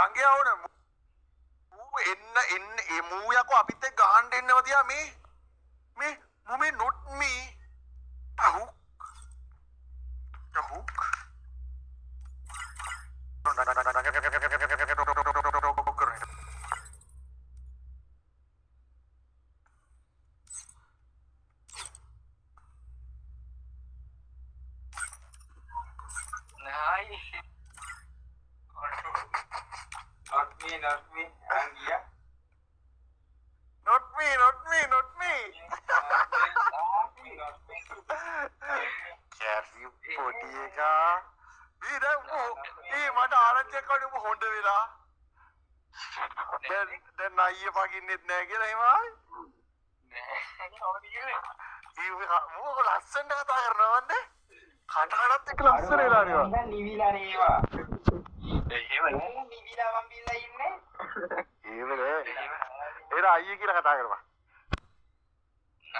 ගංගේ ආවනේ. මූ එන්න ඒ මූ යකෝ අපිත් එක්ක ගහන්න එන්නව තියා මේ මුමේ not me. අහු. අහු. Not me, Angia. Not me. කැරි පොඩි එකා. ඊ මට ආරංචියක් වුණේ උඹ හොඳ වෙලා. දැන් අයියේ පගින්නෙත් නෑ කියලා එහෙමයි. මූ ලස්සනට කතා කරනවා වන්ද? කටහඬත් එක්ක ලස්සන වෙලා නේ. නිකන් නිවිලා නේවා. එහෙම නිවිලා මම බිල්ලා ඉන්නේ. ඒවනේ. ඒක අයියේ කියලා කතා කරපන්.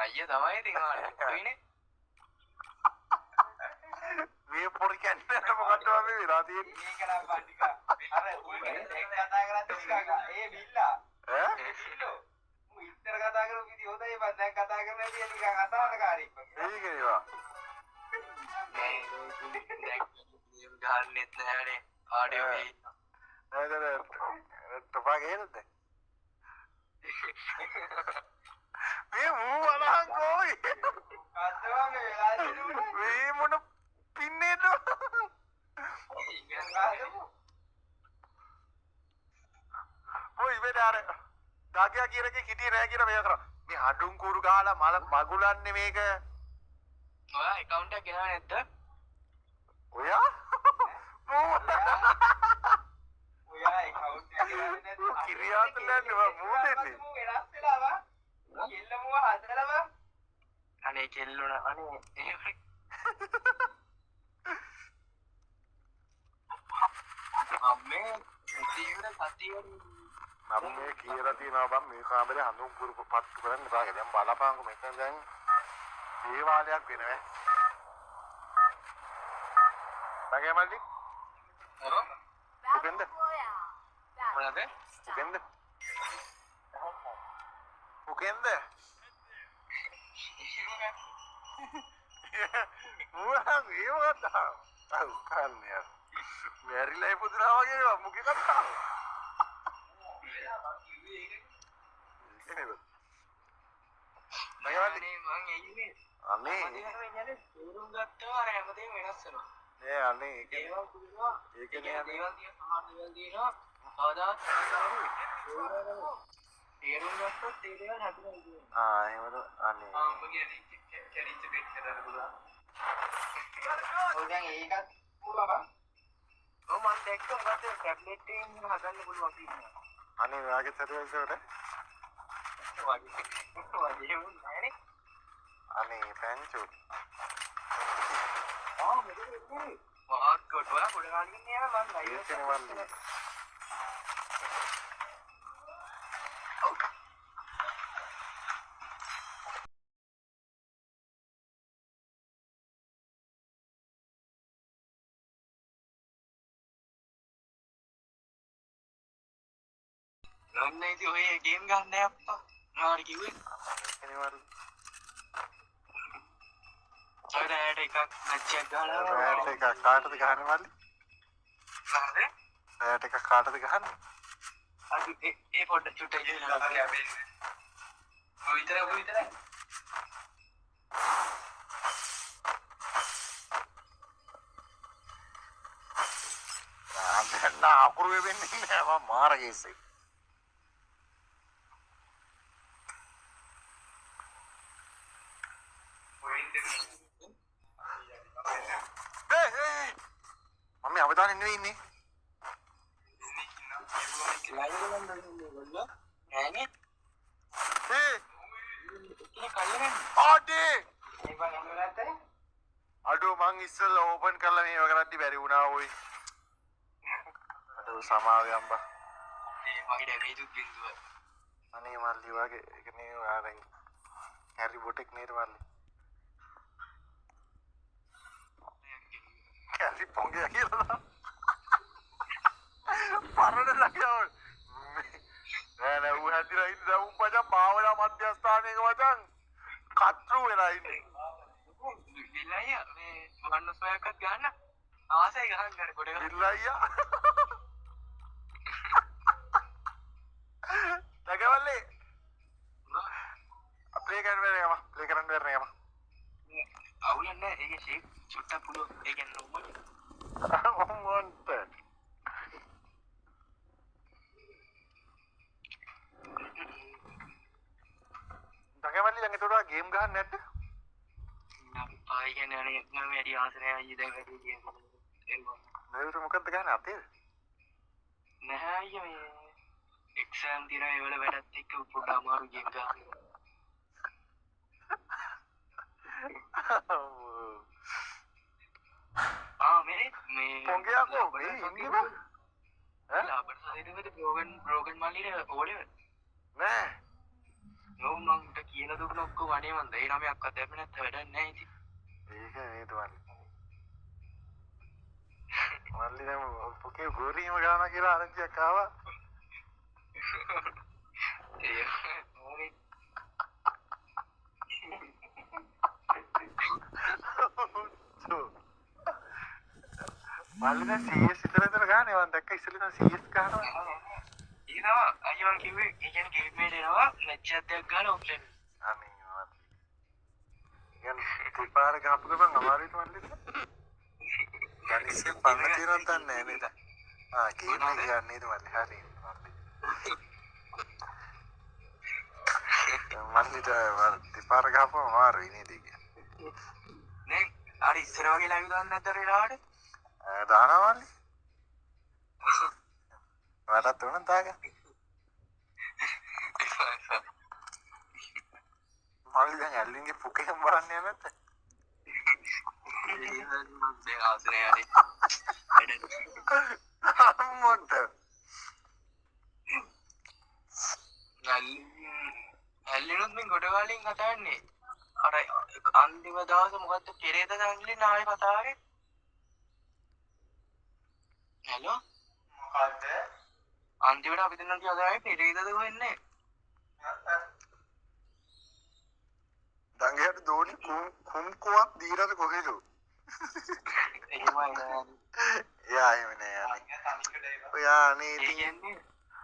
අයියා තමයි ඉතින් ආන්නේ. මේ පොඩි කැන්ටර් මොකක්ද මේ වෙලා තියෙන්නේ? මේක නම් බණ්ඩික. අර ඔය කතා කරත් ටිකක් ඒ බිල්ලා. ඈ? බිල්ලෝ. මු ඉතර කතා කරපු විදිහ හොඳයි බං දැන් කතා කරන විදිහ නිකන් අසහනකාරී වගේ. ඒක ඒවා. ගහන්නෙත් නැහැනේ ආඩියෝ මේ. නේද? තපාගේනද? මේ මූ වලහන් කොයි? කද්දවා මේ වෙලා දිනුනේ. මේ මොන පින්නේද? ඉගෙන ගන්නකො. ඔය ඉවදාර. දාගියා කියන එකේ හිටියේ නැහැ කියලා මෙයා කරා. මේ හඩුන් කුරු ගහලා මගුලන්නේ මේක. ඔයා account එක ගෙනා නැද්ද? ඔයා? ඔයා account එක ගෙනා නැද්ද? කිරියාත් නැන්නේ මූ දෙන්නේ. මූ වෙනස් වෙලා වා. කෙල්ල මූ හදලා වා. අනේ කෙල්ලුණ අනේ එහෙම. අම්මේ ජීවිත සතියෙන් මම මේ කියලා තියෙනවා බං මේ කාමරේ හඳුන් කුරු පත්තු කරන්න එපා කියලා. දැන් බලපංකො මෙතන දැන් දේවාලයක් වෙනවා. බගේ මල්ලි? උකෙන්ද? මොනවාද? උකෙන්ද? උකෙන්ද? මුවා මේ වතා. අහු කන්නේ. මෙරිලා ඉපදුනා වගේ මුගේ කතාව. මම එන්නේ. අනේ තේරුම් ගත්තා අර හැමදේම වෙනස් වෙනවා. ඒ අනේ දේවල් පුදුමා. ඒකනේ දේවල් තියෙන සමහර දේවල් තියෙනවා. කවදාවත් තේරුම් ගත්තොත් ඒ දේවල් හැදෙනවා කියන්නේ. එහෙමද අනේ උඹ කියන්නේ කැරිච්ච බෙට් හදන්න පුළුවන්. ඔය දැන් ඒකත් පුළුවන්. ඔව් මම දැක්ක මොකද ටැබ්ලට් එකෙන් හදන්න පුළුවන් කියලා. අනේ ඔයාගේ සර්වර්ස් වගේ නෑනේ. අනේ පැන්චු මෙතන වාක් කොට වල පොඩ ගානින් යනවා මම ලයිව් ඒකනේ වන්නේ නන්නේ ඉතින් ඔය ගේම් ගන්න නෑ අප්පා. මොනවද කිව්වේ? ඒකනේ වන්නේ ඔයාලට එකක් නැච්චක් ගහලා රෑට එක කාටද ගහන්නේ මල්ලි? හරිද? රෑට එක කාටද ගහන්නේ? අද ඒ පොඩ්ඩ චුට්ටක් ඉල්ලලා හරි අපේ. ඔය විතරයි. දැන් අකුරු වෙන්නේ නෑ මම මාර කේසෙයි. මම අවදානෙ නෙවෙයි ඉන්නේ. අඩෝ මං ඉස්සෙල්ලා ඕපන් කරලා මේව කරද්දි බැරි වුණා ඔයි. අඩෝ සමාවෙ අම්බා. මගේ ඩැමේජුත් බින්දුව. අනේ මල්ලි වගේ ඒක නේ ආරෙන් හැරි බොටෙක් නේද මල්ලි. හැරි පොංගියා කියලා. පරණ ළඟ ගහන්න කොට බිල්ලා අයියා දගවල්ලේ අපේ කරන්නේ යම ප්ලේ කරන්න වෙන්නේ යම අවුලක් නැහැ ඒක ෂේප් චුට්ටක් පුළුවන් ඒ කියන්නේ ඕමනේ මොන්ට දගවල්ලේ ළඟට උඩ ගේම් ගහන්න නැද්ද ආයි කියන්නේ අනේ මම වැඩි ආසනය අයියේ දැන් වැඩි ගේම් එනවා නේද මොකද්ද ගහන්නේ අපේ නැහැ අයියා මේ එක්සෑම් දිනා ඒ වල වැඩත් එක්ක පොඩ්ඩක් අමාරු ගේම් ගන්න මේ පොංගියා කෝ මේ ඉන්නේ ඈ අපිට සාදෙන්නද බ්‍රෝගන් මල්ලිට ඕලෙව නෑ යෝ මං කියලා දුන්න ඔක්කොම අනේ මන් දෙයි නමයක් අතැපෙ නැත්නම් වැඩක් නැහැ ඉතින් ඒක නේද මල්ලි දැන් පොකේ ගෝරීම ගාන කියලා අරන්තියක් ආවා ඒ ඕනේ මල්ලි දැන් CS ඉතල ගානේ මම දැක්ක ඉස්සෙල්ලා CS ගහනවා ඊනවා අයියා මං කිව්වේ ඒ කියන්නේ ගේම් එකේ එනවා මැච් එකක් ගන්න ඔෆ්ලයින් අනේ මල්ලි යන් දෙපාර ගහපු ගමන් අමාරුයි මල්ලි දැන් ඉස්සෙල් පන්න තියනත් නැහැ නේද ගේම් එක යන්නේ නේද මල්ලි හරි මල්ලිට දෙපාර ගහපුවම අමාරුයි නේද නේ අර ඉස්සර වගේ ලයිව් දාන්න නැද්ද රේලාට දානවා මල්ලි වැඩත් උනන් තාගන්න මල්ලි දැන් ඇල්ලින්ගේ පුකේම බලන්න යන්නේ නැත්ද මේ ආසනේ යන්නේ මොන්ට ඇල්ලිනුත් මේ ගොඩවලින් කතා වෙන්නේ අර අන්තිම දවසේ මොකද්ද පෙරේද දන්නේ නායි කතාවේ හලෝ මොකද්ද අන්තිමට අපි දෙන්නා කියලායි පෙරේදද වෙන්නේ දඟයට දෝනි කුම්කුවක් දීලාද කොහෙද එහෙමයි එයා එහෙම නෑ යන්නේ ඔයා අනේ ඒ කියන්නේ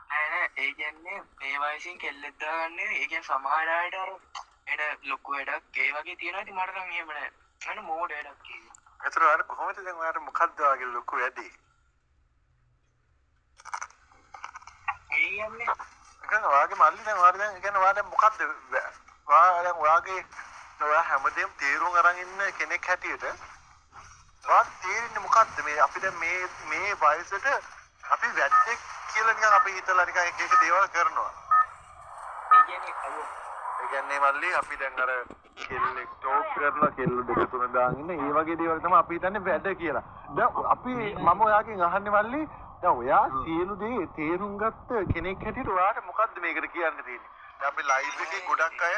නෑ ඒ කියන්නේ මේ වයසින් කෙල්ලෙක් දාගන්නේ ඒ කියන්නේ සමහර අයට අර එන ලොකු වැඩක් ඒ වගේ තියෙනවා ඉතින් මට නම් එහෙම නෑ අන්න මෝඩ වැඩක් කියන්නේ ඒතර අර කොහොමද දැන් ඔයාට මොකද්ද වගේ ලොකු වැඩි ඒ කියන්නේ දැන් ඔයාගේ මල්ලි දැන් ඔයාලා දැන් කියන්නේ ඔයා දැන් මොකද්ද ඔයාගේ ඔයා හැමදේම තීරුම් අරන් ඉන්න කෙනෙක් හැටියට ඔයා තීරන්නේ මොකද්ද මේ අපි දැන් මේ වයසට අපි වැද්දෙක් කියලා නිකන් අපි හිතලා නිකන් එක එක දේවල් කරනවා ඒ කියන්නේ මල්ලි අපි දැන් අර කෙල්ලෙක් ටෝක් කරලා කෙල්ල දෙක තුන දාගෙන ඉන්න ඒ වගේ දේවල් තමයි අපි හිතන්නේ වැඩ කියලා දැන් අපි මම ඔයාගෙන් අහන්නේ මල්ලි දැන් ඔයා සියලු දේ තේරුම් ගත්ත කෙනෙක් හැටියට ඔයාට මොකද්ද මේකට කියන්න තියෙන්නේ දැන් අපි ලයිව් එකේ ගොඩක් අය